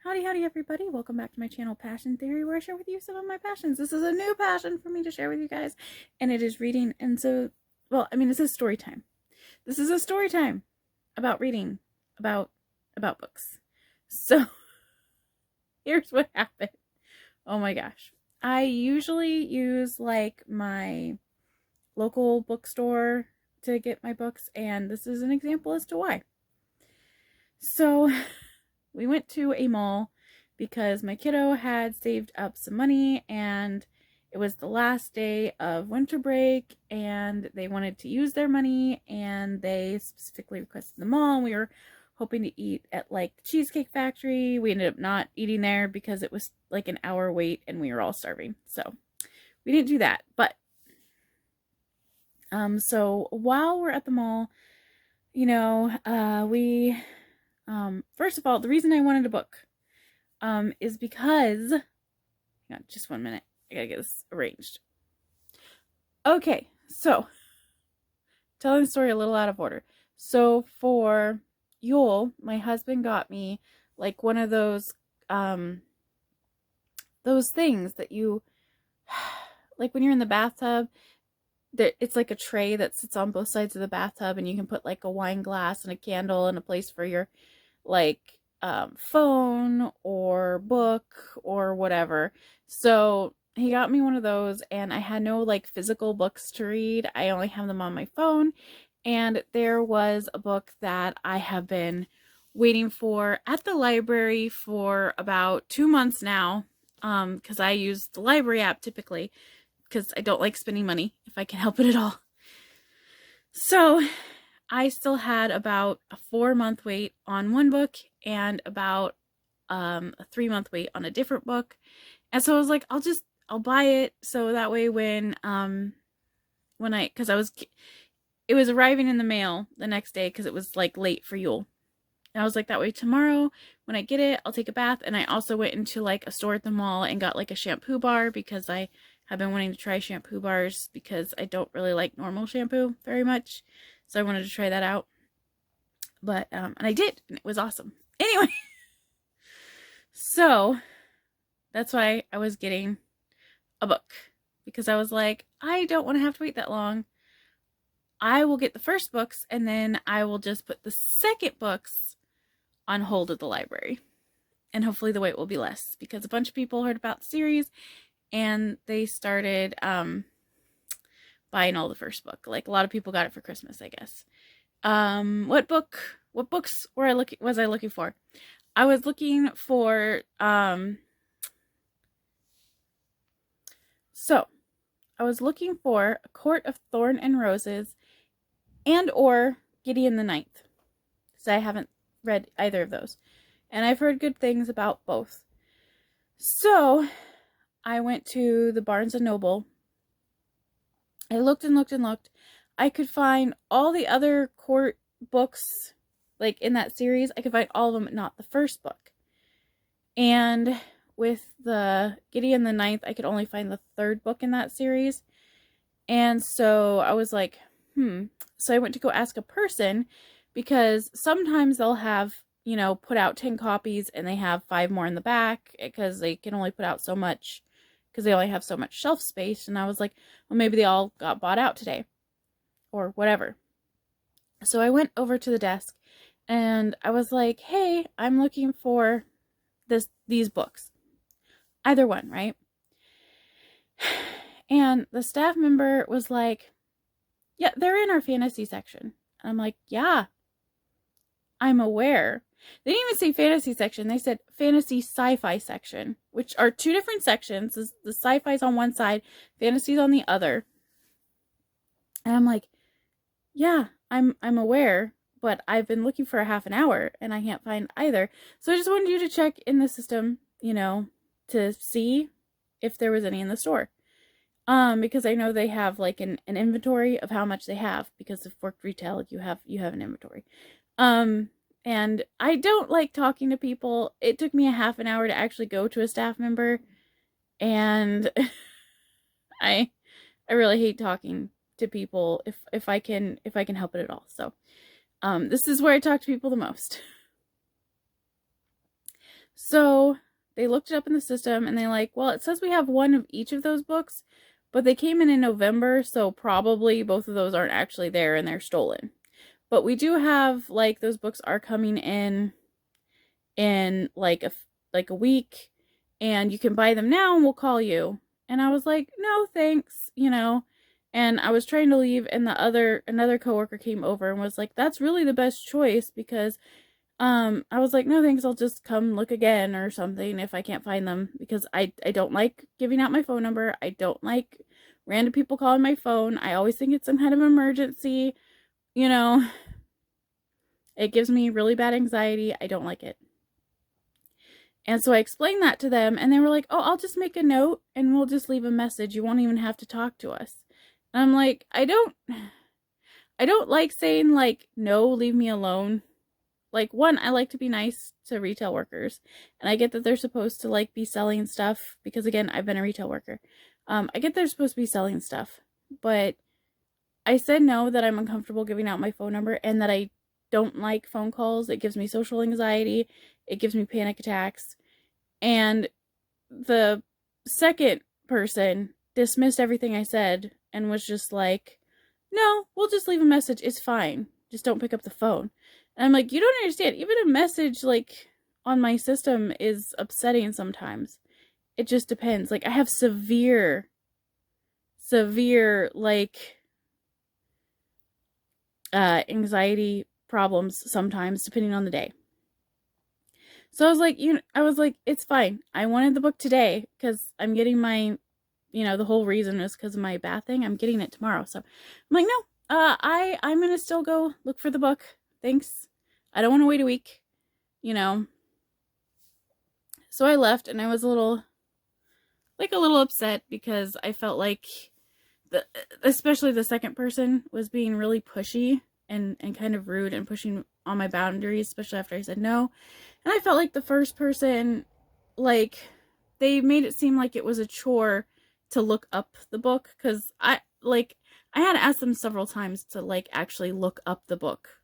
Howdy, howdy, everybody. Welcome back to my channel, Passion Theory, where I share with you some of my passions. This is a new passion for me to share with you guys, and it is reading. And so, well, I mean, this is story time. This is a story time about reading, about books. So, here's what happened. Oh my gosh. I usually use, like, my local bookstore to get my books, and this is an example as to why. So, we went to a mall because my kiddo had saved up some money and it was the last day of winter break and they wanted to use their money and they specifically requested the mall, and we were hoping to eat at like Cheesecake Factory. We ended up not eating there because it was like an hour wait and we were all starving. So we didn't do that. But so while we're at the mall, we first of all, the reason I wanted a book is because, hang on just 1 minute, I gotta get this arranged. Okay, so, telling the story a little out of order. So for Yule, my husband got me like one of those things that you, like when you're in the bathtub, it's like a tray that sits on both sides of the bathtub and you can put like a wine glass and a candle and a place for your like phone or book or whatever. So he got me one of those and I had no like physical books to read. I only have them on my phone, and there was a book that I have been waiting for at the library for about 2 months now, because I use the library app typically because I don't like spending money if I can help it at all. So I still had about a 4-month wait on one book and about a 3-month wait on a different book. And so I was like, I'll buy it. So that way it was arriving in the mail the next day because it was like late for Yule. And I was like, that way tomorrow when I get it, I'll take a bath. And I also went into like a store at the mall and got like a shampoo bar because I have been wanting to try shampoo bars because I don't really like normal shampoo very much. So I wanted to try that out. But, and I did, and it was awesome. Anyway, so that's why I was getting a book, because I was like, I don't want to have to wait that long. I will get the first books and then I will just put the second books on hold at the library. And hopefully the wait will be less, because a bunch of people heard about the series and they started buying all the first book. Like a lot of people got it for Christmas, I guess. What books was I looking for? I was looking for I was looking for A Court of Thorn and Roses and or Gideon the Ninth. So I haven't read either of those. And I've heard good things about both. So I went to the Barnes & Noble. I looked and looked and looked. I could find all the other court books, like in that series. I could find all of them, but not the first book. And with the Gideon the Ninth, I could only find the third book in that series. And so I was like, So I went to go ask a person, because sometimes they'll have, put out 10 copies and they have 5 more in the back because they can only put out so much because they only have so much shelf space. And I was like, well, maybe they all got bought out today or whatever. So I went over to the desk and I was like, hey, I'm looking for these books. Either one, right? And the staff member was like, yeah, they're in our fantasy section. And I'm like, yeah, I'm aware. They didn't even say fantasy section. They said fantasy sci-fi section, which are 2 different sections. The sci-fi's on one side, fantasy's on the other. And I'm like, yeah, I'm aware, but I've been looking for a half an hour and I can't find either. So I just wanted you to check in the system, to see if there was any in the store. Because I know they have like an inventory of how much they have, because if worked retail, you have an inventory. And I don't like talking to people. It took me a half an hour to actually go to a staff member, and I really hate talking to people if I can help it at all. So, this is where I talk to people the most. So they looked it up in the system and they're like, well, it says we have one of each of those books, but they came in November, so probably both of those aren't actually there and they're stolen. But we do have, like, those books are coming in like a week, and you can buy them now and we'll call you. And I was like, no thanks, you know. And I was trying to leave, and another coworker came over and was like, that's really the best choice, because I was like, no thanks, I'll just come look again or something if I can't find them, because I don't like giving out my phone number. I don't like random people calling my phone. I always think it's some kind of emergency, you know. It gives me really bad anxiety. I don't like it. And so I explained that to them, and they were like, oh, I'll just make a note and we'll just leave a message. You won't even have to talk to us. And I'm like, I don't like saying, like, no, leave me alone. Like, one, I like to be nice to retail workers, and I get that they're supposed to, like, be selling stuff, because, again, I've been a retail worker. I get they're supposed to be selling stuff, but I said no, that I'm uncomfortable giving out my phone number, and that I don't like phone calls. It gives me social anxiety. It gives me panic attacks. And the second person dismissed everything I said and was just like, no, we'll just leave a message. It's fine. Just don't pick up the phone. And I'm like, you don't understand. Even a message, like, on my system is upsetting sometimes. It just depends. Like, I have severe, like, anxiety problems sometimes, depending on the day. So I was like, it's fine. I wanted the book today because I'm getting my, the whole reason is because of my bath thing. I'm getting it tomorrow. So I'm like, no, I'm going to still go look for the book. Thanks. I don't want to wait a week, So I left, and I was a little upset, because I felt like especially the second person was being really pushy and kind of rude and pushing on my boundaries, especially after I said no. And I felt like the first person, like, they made it seem like it was a chore to look up the book, because I had asked them several times to, like, actually look up the book,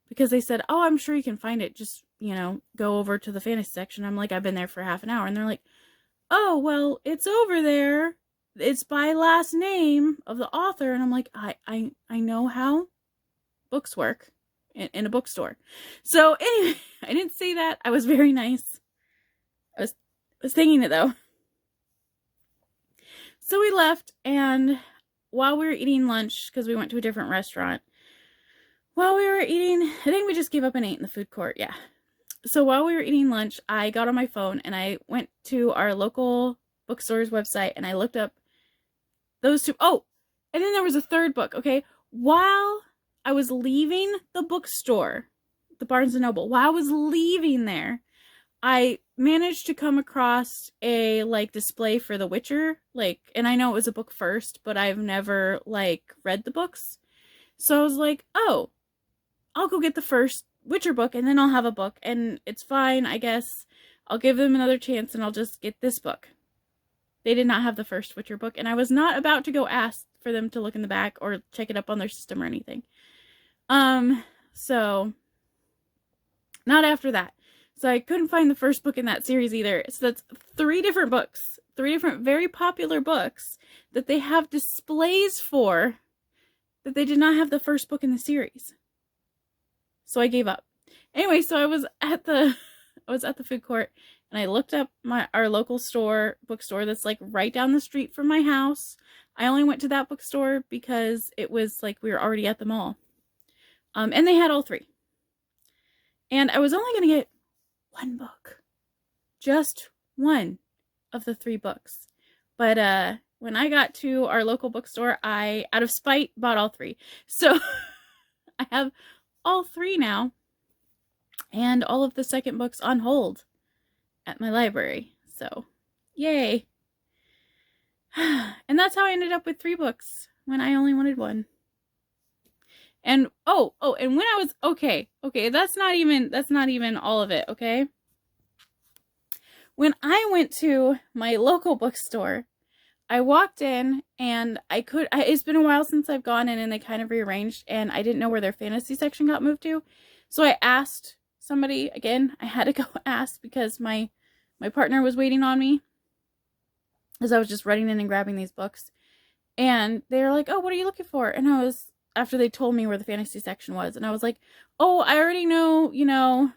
because they said, oh, I'm sure you can find it, just, go over to the fantasy section. I'm like, I've been there for half an hour. And they're like, oh, well, it's over there. It's by last name of the author. And I'm like, I know how books work in a bookstore. So anyway, I didn't say that. I was very nice. I was thinking it, though. So we left, and while we were eating lunch, because we went to a different restaurant, while we were eating, I think we just gave up and ate in the food court, yeah. So while we were eating lunch, I got on my phone, and I went to our local bookstore's website, and I looked up those two. Oh, and then there was a third book, okay? While I was leaving the bookstore, the Barnes & Noble, while I was leaving there, I managed to come across a, like, display for The Witcher, like, and I know it was a book first, but I've never, like, read the books. So I was like, oh, I'll go get the first Witcher book, and then I'll have a book, and it's fine, I guess. I'll give them another chance, and I'll just get this book. They did not have the first Witcher book, and I was not about to go ask for them to look in the back or check it up on their system or anything. So, not after that. So I couldn't find the first book in that series either. So that's 3 different books, 3 different very popular books that they have displays for, that they did not have the first book in the series. So I gave up. Anyway, so I was at the food court, and I looked up our local bookstore that's, like, right down the street from my house. I only went to that bookstore because it was, like, we were already at the mall. And they had all 3. And I was only going to get 1 book. Just 1 of the 3 books. But when I got to our local bookstore, I, out of spite, bought all 3. So I have all 3 now, and all of the second books on hold at my library. So, yay. And that's how I ended up with 3 books when I only wanted 1. And and when I was okay, that's not even all of it, okay? When I went to my local bookstore, I walked in, and it's been a while since I've gone in, and they kind of rearranged, and I didn't know where their fantasy section got moved to. So I asked somebody, again, I had to go ask because my partner was waiting on me as I was just running in and grabbing these books. And they were like, oh, what are you looking for? And I was, after they told me where the fantasy section was, and I was like, oh, I already know, you know,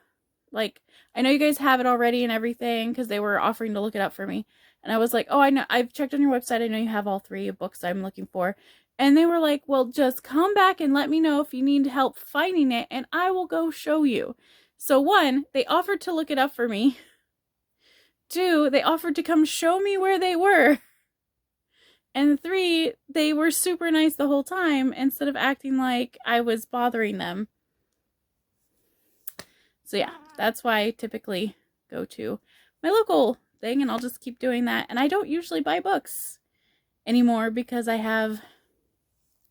like, I know you guys have it already and everything, because they were offering to look it up for me. And I was like, oh, I know, I've checked on your website. I know you have all 3 books I'm looking for. And they were like, well, just come back and let me know if you need help finding it, and I will go show you. So 1, they offered to look it up for me. 2, they offered to come show me where they were. And 3, they were super nice the whole time instead of acting like I was bothering them. So yeah, that's why I typically go to my local thing, and I'll just keep doing that. And I don't usually buy books anymore because I have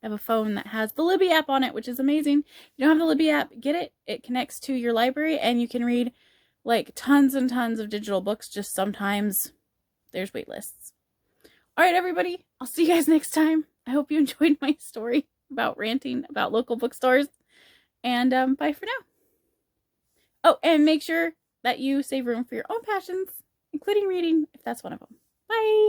a phone that has the Libby app on it, which is amazing. If you don't have the Libby app, get it. It connects to your library and you can read like tons and tons of digital books. Just sometimes there's wait lists. All right, everybody, I'll see you guys next time. I hope you enjoyed my story about ranting about local bookstores. And bye for now. Oh, and make sure that you save room for your own passions, including reading, if that's one of them. Bye!